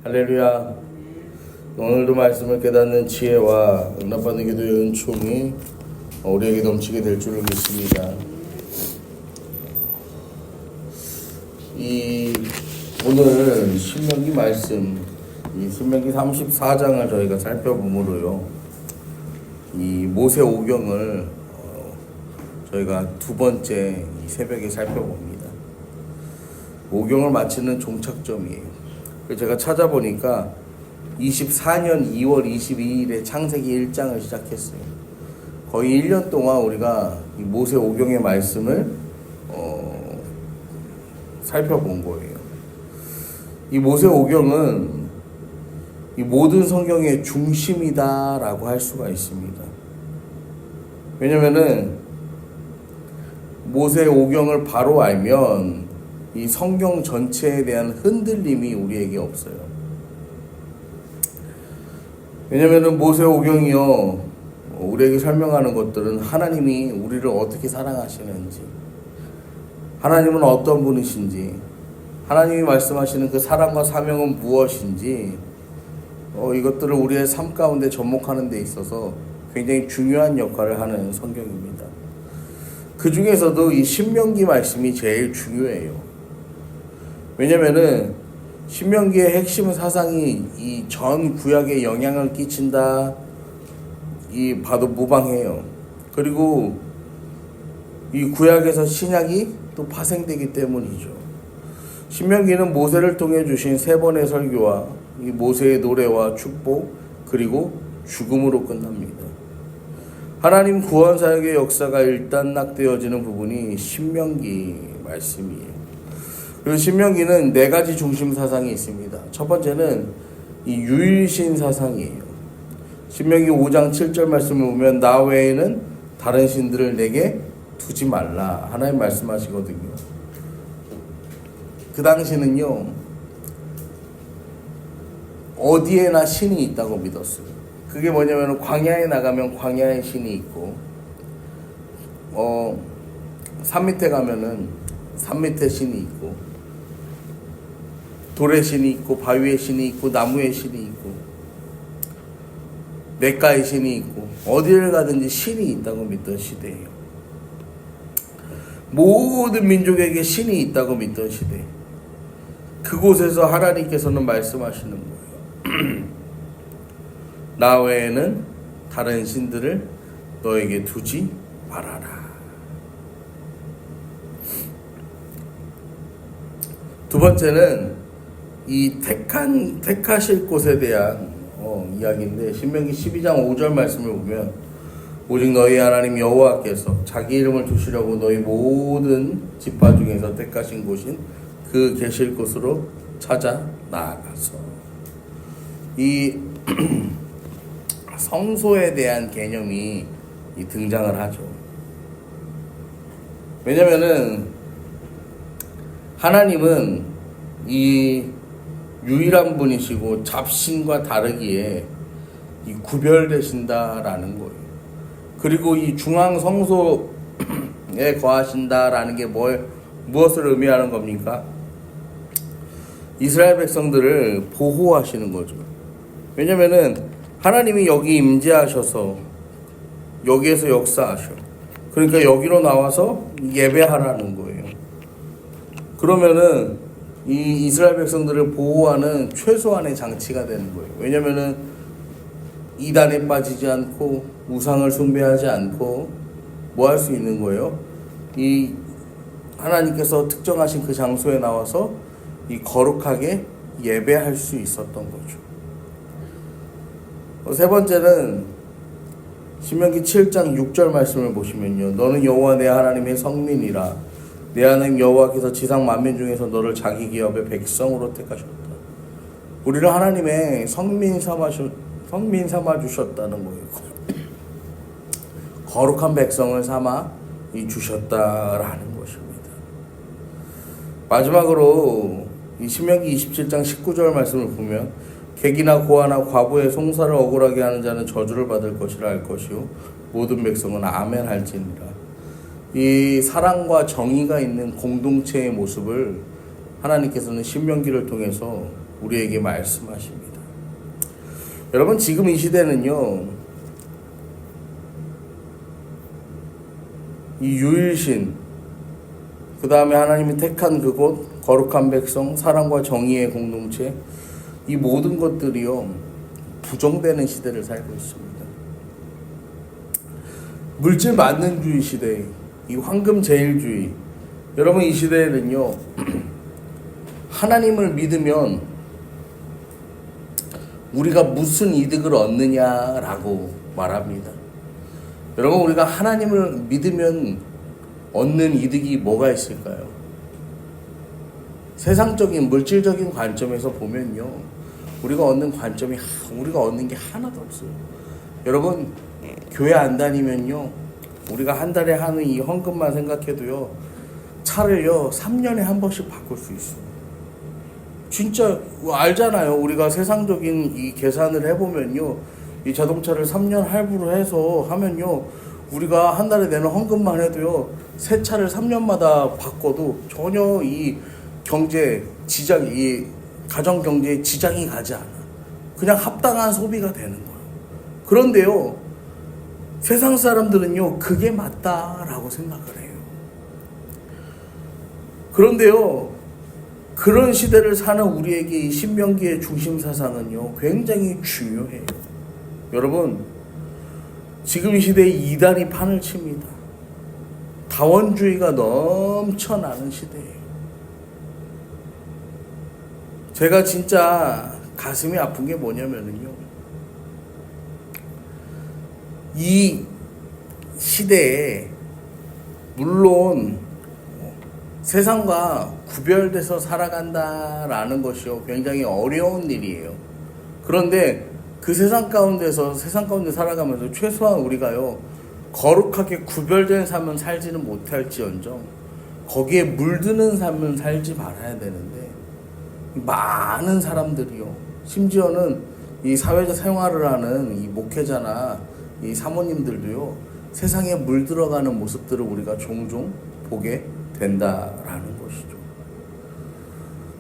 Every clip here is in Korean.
할렐루야. 오늘도 말씀을 깨닫는 지혜와 응답받는 기도의 은총이 우리에게 넘치게 될 줄을 믿습니다. 오늘 신명기 말씀, 이 신명기 34장을 저희가 살펴보므로요, 이 모세 오경을 저희가 두 번째 이 새벽에 살펴봅니다. 오경을 마치는 종착점이에요. 제가 찾아보니까 24년 2월 22일에 창세기 1장을 시작했어요. 거의 1년 동안 우리가 이 모세 오경의 말씀을 살펴본 거예요. 이 모세 오경은 이 모든 성경의 중심이다라고 할 수가 있습니다. 왜냐면은 모세 오경을 바로 알면 이 성경 전체에 대한 흔들림이 우리에게 없어요. 왜냐면은 모세 오경이요, 우리에게 설명하는 것들은 하나님이 우리를 어떻게 사랑하시는지, 하나님은 어떤 분이신지, 하나님이 말씀하시는 그 사랑과 사명은 무엇인지, 이것들을 우리의 삶 가운데 접목하는 데 있어서 굉장히 중요한 역할을 하는 성경입니다. 그 중에서도 이 신명기 말씀이 제일 중요해요. 왜냐면은 신명기의 핵심 사상이 이 전 구약에 영향을 끼친다, 봐도 무방해요. 그리고 이 구약에서 신약이 또 파생되기 때문이죠. 신명기는 모세를 통해 주신 세 번의 설교와 이 모세의 노래와 축복, 그리고 죽음으로 끝납니다. 하나님 구원 사역의 역사가 일단락되어지는 부분이 신명기 말씀이에요. 그리고 신명기는 네 가지 중심 사상이 있습니다. 첫 번째는 이 유일신 사상이에요. 신명기 5장 7절 말씀을 보면 나 외에는 다른 신들을 내게 두지 말라, 하나님 말씀하시거든요. 그 당시는요, 어디에나 신이 있다고 믿었어요. 그게 뭐냐면 광야에 나가면 광야의 신이 있고, 산 밑에 가면은 산 밑에 신이 있고, 돌의 신이 있고, 바위의 신이 있고, 나무의 신이 있고, 냇가의 신이 있고, 어디를 가든지 신이 있다고 믿던 시대예요. 모든 민족에게 신이 있다고 믿던 시대. 그곳에서 하나님께서는 말씀하시는 거예요. 나 외에는 다른 신들을 너에게 두지 말아라. 두 번째는 이 택하실 곳에 대한 이야기인데, 신명기 12장 5절 말씀을 보면 오직 너희 하나님 여호와께서 자기 이름을 두시려고 너희 모든 지파 중에서 택하신 곳인 그 계실 곳으로 찾아 나아가서, 이 성소에 대한 개념이 등장을 하죠. 왜냐면은 하나님은 이 유일한 분이시고 잡신과 다르기에 이 구별되신다라는 거예요. 그리고 이 중앙 성소에 거하신다라는 게 무엇을 의미하는 겁니까? 이스라엘 백성들을 보호하시는 거죠. 왜냐면은 하나님이 여기 임재하셔서 여기에서 역사하셔. 그러니까 여기로 나와서 예배하라는 거예요. 그러면은 이 이스라엘 백성들을 보호하는 최소한의 장치가 되는 거예요. 왜냐면은 이단에 빠지지 않고 우상을 숭배하지 않고 뭐 할 수 있는 거예요? 이 하나님께서 특정하신 그 장소에 나와서 이 거룩하게 예배할 수 있었던 거죠. 세 번째는 신명기 7장 6절 말씀을 보시면요, 너는 여호와 내 하나님의 성민이라. 내 하나님 여호와께서 지상 만민 중에서 너를 자기 기업의 백성으로 택하셨다. 우리를 하나님의 성민 삼아 주셨다는 거예요. 거룩한 백성을 삼아 주셨다라는 것입니다. 마지막으로 이 신명기 27장 19절 말씀을 보면 객이나 고아나 과부의 송사를 억울하게 하는 자는 저주를 받을 것이라 할 것이요 모든 백성은 아멘 할지니라. 이 사랑과 정의가 있는 공동체의 모습을 하나님께서는 신명기를 통해서 우리에게 말씀하십니다. 여러분, 지금 이 시대는요, 이 유일신, 그 다음에 하나님이 택한 그곳, 거룩한 백성, 사랑과 정의의 공동체, 이 모든 것들이요, 부정되는 시대를 살고 있습니다. 물질 만능주의 시대, 이 황금제일주의. 여러분, 이 시대에는요, 하나님을 믿으면 우리가 무슨 이득을 얻느냐라고 말합니다. 여러분, 우리가 하나님을 믿으면 얻는 이득이 뭐가 있을까요? 세상적인 물질적인 관점에서 보면요, 우리가 얻는 관점이 우리가 얻는 게 하나도 없어요. 여러분, 교회 안 다니면요, 우리가 한 달에 하는 이 헌금만 생각해도요, 차를요 3년에 한 번씩 바꿀 수 있어요. 진짜 알잖아요. 우리가 세상적인 이 계산을 해보면요, 이 자동차를 3년 할부로 해서 하면요, 우리가 한 달에 내는 헌금만 해도요, 새 차를 3년마다 바꿔도 전혀 이 경제 지장이, 이 가정 경제에 지장이 가지 않아. 그냥 합당한 소비가 되는 거예요. 그런데요, 세상 사람들은요, 그게 맞다라고 생각을 해요. 그런데요, 그런 시대를 사는 우리에게 이 신명기의 중심 사상은요, 굉장히 중요해요. 여러분, 지금 이 시대에 이단이 판을 칩니다. 다원주의가 넘쳐나는 시대예요. 제가 진짜 가슴이 아픈 게 뭐냐면요, 이 시대에 물론 세상과 구별돼서 살아간다라는 것이요, 굉장히 어려운 일이에요. 그런데 그 세상 가운데 살아가면서 최소한 우리가요, 거룩하게 구별된 삶은 살지는 못할지언정 거기에 물드는 삶은 살지 말아야 되는데, 많은 사람들이요, 심지어는 이 사회적 생활을 하는 이 목회자나 이 사모님들도요, 세상에 물들어가는 모습들을 우리가 종종 보게 된다라는 것이죠.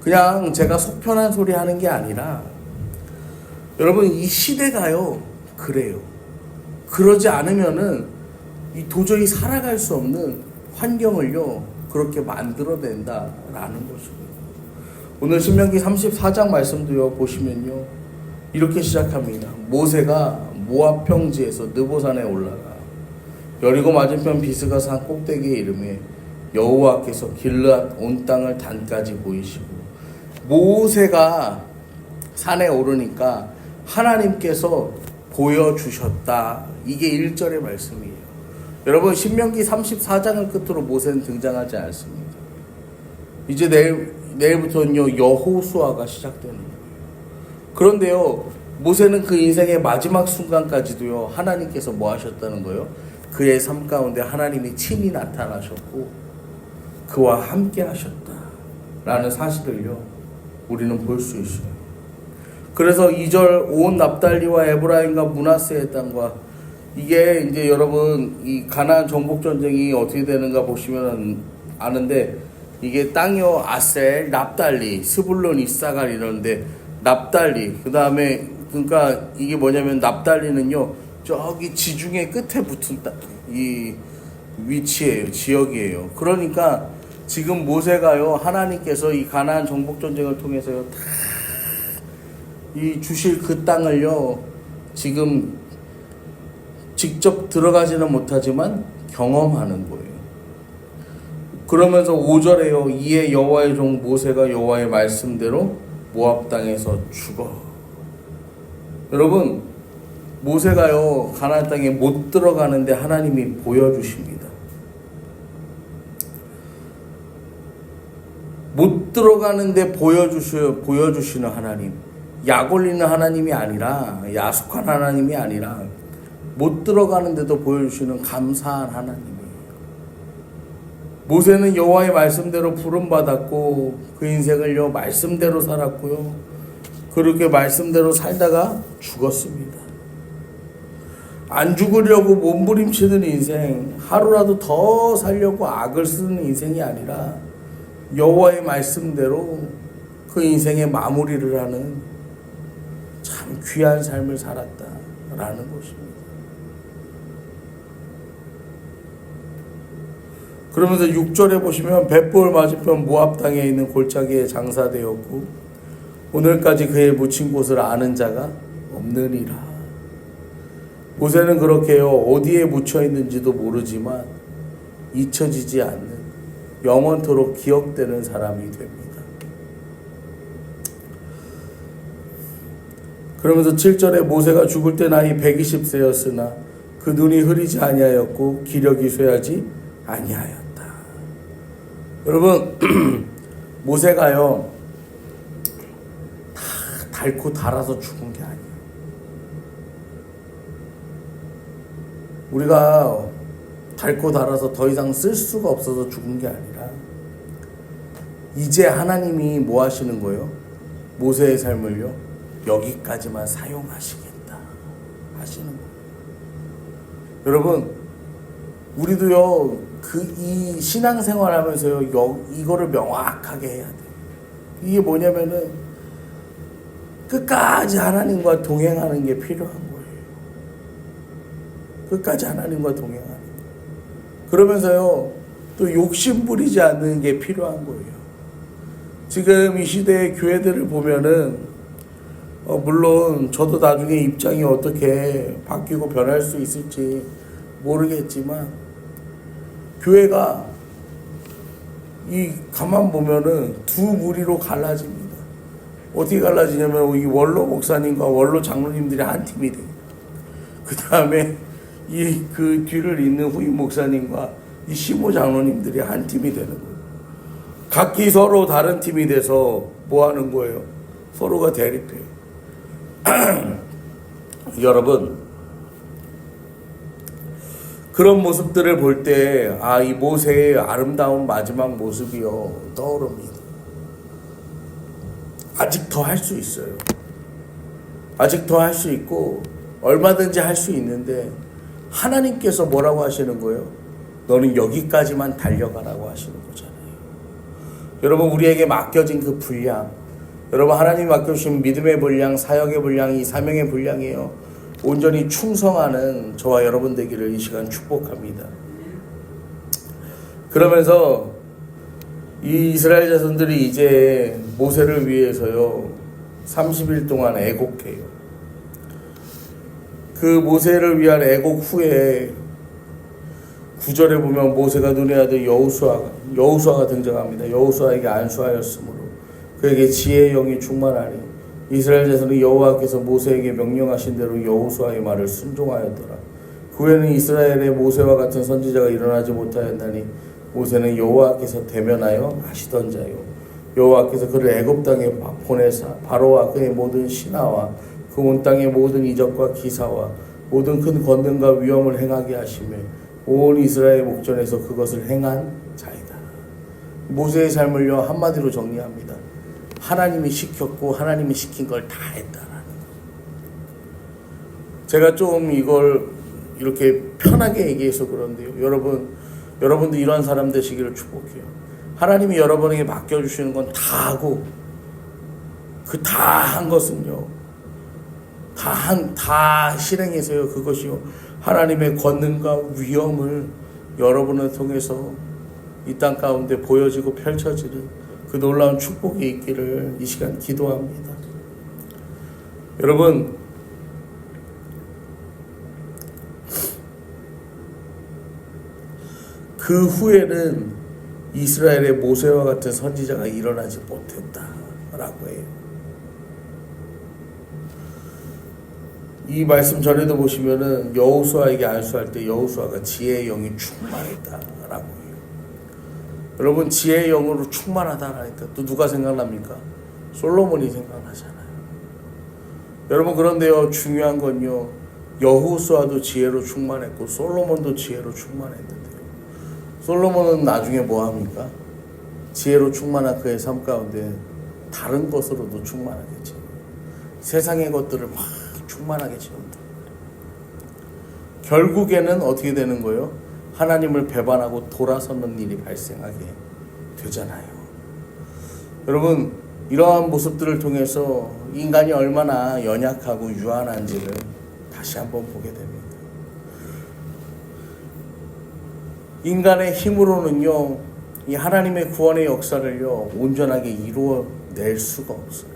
그냥 제가 속편한 소리 하는 게 아니라, 여러분, 이 시대가요, 그래요. 그러지 않으면은 이 도저히 살아갈 수 없는 환경을요, 그렇게 만들어낸다라는 것이고요. 오늘 신명기 34장 말씀도요, 보시면요, 이렇게 시작합니다. 모세가 모압 평지에서 느보산에 올라가 여리고 맞은편 비스가 산 꼭대기에 이르매 여호와께서 길르앗 온 땅을 단까지 보이시고, 모세가 산에 오르니까 하나님께서 보여주셨다. 이게 1절의 말씀이에요. 여러분, 신명기 34장을 끝으로 모세는 등장하지 않습니다. 이제 내일부터는요, 여호수아가 시작되는 거예요. 그런데요, 모세는 그 인생의 마지막 순간까지도요, 하나님께서 뭐 하셨다는 거예요? 그의 삶 가운데 하나님이 친히 나타나셨고 그와 함께 하셨다라는 사실을요, 우리는 볼 수 있어요. 그래서 2절 온 납달리와 에브라임과 므낫세의 땅과, 이게 이제 여러분 이 가나안 정복 전쟁이 어떻게 되는가 보시면 아는데, 이게 땅이요, 아셀, 납달리, 스불론, 이사갈 이러는데, 납달리, 그 다음에 그러니까 이게 뭐냐면, 납달리는요, 저기 지중해 끝에 붙은 이 위치예요, 지역이에요. 그러니까 지금 모세가요, 하나님께서 이 가나안 정복 전쟁을 통해서요, 다 이 주실 그 땅을요, 지금 직접 들어가지는 못하지만 경험하는 거예요. 그러면서 5절에요, 이에 여호와의 종 모세가 여호와의 말씀대로 모압 땅에서 죽어. 여러분, 모세가요, 가나안 땅에 못 들어가는데 하나님이 보여주십니다. 못 들어가는데 보여주시는 하나님, 약 올리는 하나님이 아니라, 야속한 하나님이 아니라, 못 들어가는데도 보여주시는 감사한 하나님이에요. 모세는 여호와의 말씀대로 부름받았고 그 인생을요, 말씀대로 살았고요, 그렇게 말씀대로 살다가 죽었습니다. 안 죽으려고 몸부림치는 인생, 하루라도 더 살려고 악을 쓰는 인생이 아니라 여호와의 말씀대로 그 인생의 마무리를 하는 참 귀한 삶을 살았다라는 것입니다. 그러면서 6절에 보시면 벳볼 맞은편 모압 땅에 있는 골짜기에 장사되었고 오늘까지 그의 묻힌 곳을 아는 자가 없느니라. 모세는 그렇게요, 어디에 묻혀 있는지도 모르지만 잊혀지지 않는 영원토록 기억되는 사람이 됩니다. 그러면서 7절에 모세가 죽을 때 나이 120세였으나 그 눈이 흐리지 아니하였고 기력이 쇠하지 아니하였다. 여러분 모세가요 다 닳고 닳아서 죽은 게 아니에요. 우리가 닳고 닳아서 더 이상 쓸 수가 없어서 죽은 게 아니라 이제 하나님이 뭐 하시는 거예요? 모세의 삶을요 여기까지만 사용하시겠다 하시는 거예요. 여러분 우리도요 이 신앙생활 하면서요 이거를 명확하게 해야 돼요. 이게 뭐냐면은 끝까지 하나님과 동행하는 게 필요한 거예요. 끝까지 하나님과 동행하는 거. 그러면서요 또 욕심 부리지 않는 게 필요한 거예요. 지금 이 시대의 교회들을 보면은 물론 저도 나중에 입장이 어떻게 바뀌고 변할 수 있을지 모르겠지만 교회가 가만 보면은 두 무리로 갈라집니다. 어떻게 갈라지냐면 이 원로 목사님과 원로 장로님들이 한 팀이 돼요. 그 다음에 그 뒤를 잇는 후임 목사님과 이 시모 장로님들이 한 팀이 되는 거예요. 각기 서로 다른 팀이 돼서 뭐 하는 거예요? 서로가 대립해요. 여러분 그런 모습들을 볼 때 이 모세의 아름다운 마지막 모습이요 떠오릅니다. 아직 더 할 수 있어요. 아직 더 할 수 있고 얼마든지 할 수 있는데 하나님께서 뭐라고 하시는 거예요? 너는 여기까지만 달려가라고 하시는 거잖아요. 여러분 우리에게 맡겨진 그 분량, 여러분 하나님이 맡겨주신 믿음의 분량, 사역의 분량이 사명의 분량이에요. 온전히 충성하는 저와 여러분 되기를 이 시간 축복합니다. 그러면서 이 이스라엘 자손들이 이제 모세를 위해서요 30일 동안 애곡해요. 그 모세를 위한 애곡 후에 9절에 보면 모세가 눈의 아들 여호수아가 등장합니다. 여호수아에게 안수하였으므로 그에게 지혜의 영이 충만하니 이스라엘 자손이 여호와께서 모세에게 명령하신 대로 여호수아의 말을 순종하였더라. 그 후에는 이스라엘에 모세와 같은 선지자가 일어나지 못하였나니 모세는 여호와께서 대면하여 하시던 자요 여호와께서 그를 애굽 땅에 보내사 바로와 그의 모든 신하와 그 온 땅의 모든 이적과 기사와 모든 큰 권능과 위엄을 행하게 하시며 온 이스라엘 목전에서 그것을 행한 자이다. 모세의 삶을요 한마디로 정리합니다. 하나님이 시켰고 하나님이 시킨 걸 다 했다라는 거. 제가 좀 이걸 이렇게 편하게 얘기해서 그런데요. 여러분도 이런 사람 되시기를 축복해요. 하나님이 여러분에게 맡겨주시는 건 다 하고 그 다 한 것은요. 다 실행해서요. 그것이요. 하나님의 권능과 위엄을 여러분을 통해서 이 땅 가운데 보여지고 펼쳐지는 그 놀라운 축복이 있기를 이 시간 기도합니다. 여러분 그 후에는 이스라엘의 모세와 같은 선지자가 일어나지 못했다라고 해요. 이 말씀 전에도 보시면은 여호수아에게 안수할 때 여호수아가 지혜의 영이 충만했다라고 해요. 여러분 지혜의 영으로 충만하다라니까 또 누가 생각납니까? 솔로몬이 생각나잖아요. 여러분 그런데요 중요한 건요 여호수아도 지혜로 충만했고 솔로몬도 지혜로 충만했는데요. 솔로몬은 나중에 뭐 합니까? 지혜로 충만한 그의 삶 가운데 다른 것으로도 충만하겠지. 세상의 것들을 막 충만하게 채운다. 결국에는 어떻게 되는 거예요? 하나님을 배반하고 돌아서는 일이 발생하게 되잖아요. 여러분, 이러한 모습들을 통해서 인간이 얼마나 연약하고 유한한지를 다시 한번 보게 됩니다. 인간의 힘으로는요, 이 하나님의 구원의 역사를요, 온전하게 이루어낼 수가 없어요.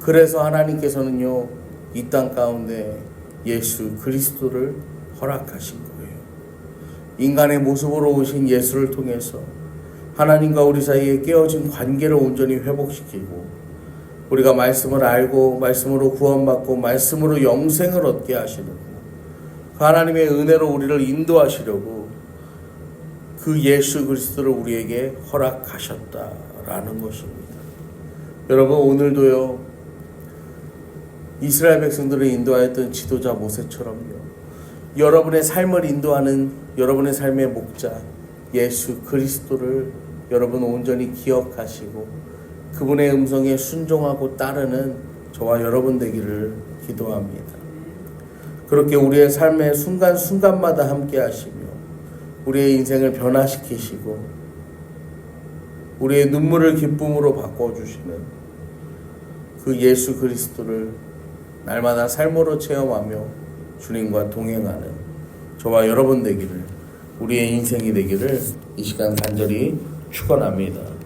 그래서 하나님께서는요, 이 땅 가운데 예수 그리스도를 허락하신 거예요. 인간의 모습으로 오신 예수를 통해서 하나님과 우리 사이에 깨어진 관계를 온전히 회복시키고, 우리가 말씀을 알고 말씀으로 구원받고 말씀으로 영생을 얻게 하시는 그 하나님의 은혜로 우리를 인도하시려고 그 예수 그리스도를 우리에게 허락하셨다라는 것입니다. 여러분, 오늘도요, 이스라엘 백성들을 인도하였던 지도자 모세처럼요, 여러분의 삶을 인도하는 여러분의 삶의 목자 예수 그리스도를 여러분 온전히 기억하시고 그분의 음성에 순종하고 따르는 저와 여러분 되기를 기도합니다. 그렇게 우리의 삶의 순간순간마다 함께 하시며 우리의 인생을 변화시키시고 우리의 눈물을 기쁨으로 바꿔주시는 그 예수 그리스도를 날마다 삶으로 체험하며 주님과 동행하는 저와 여러분 되기를, 우리의 인생이 되기를 이 시간 간절히 축원합니다.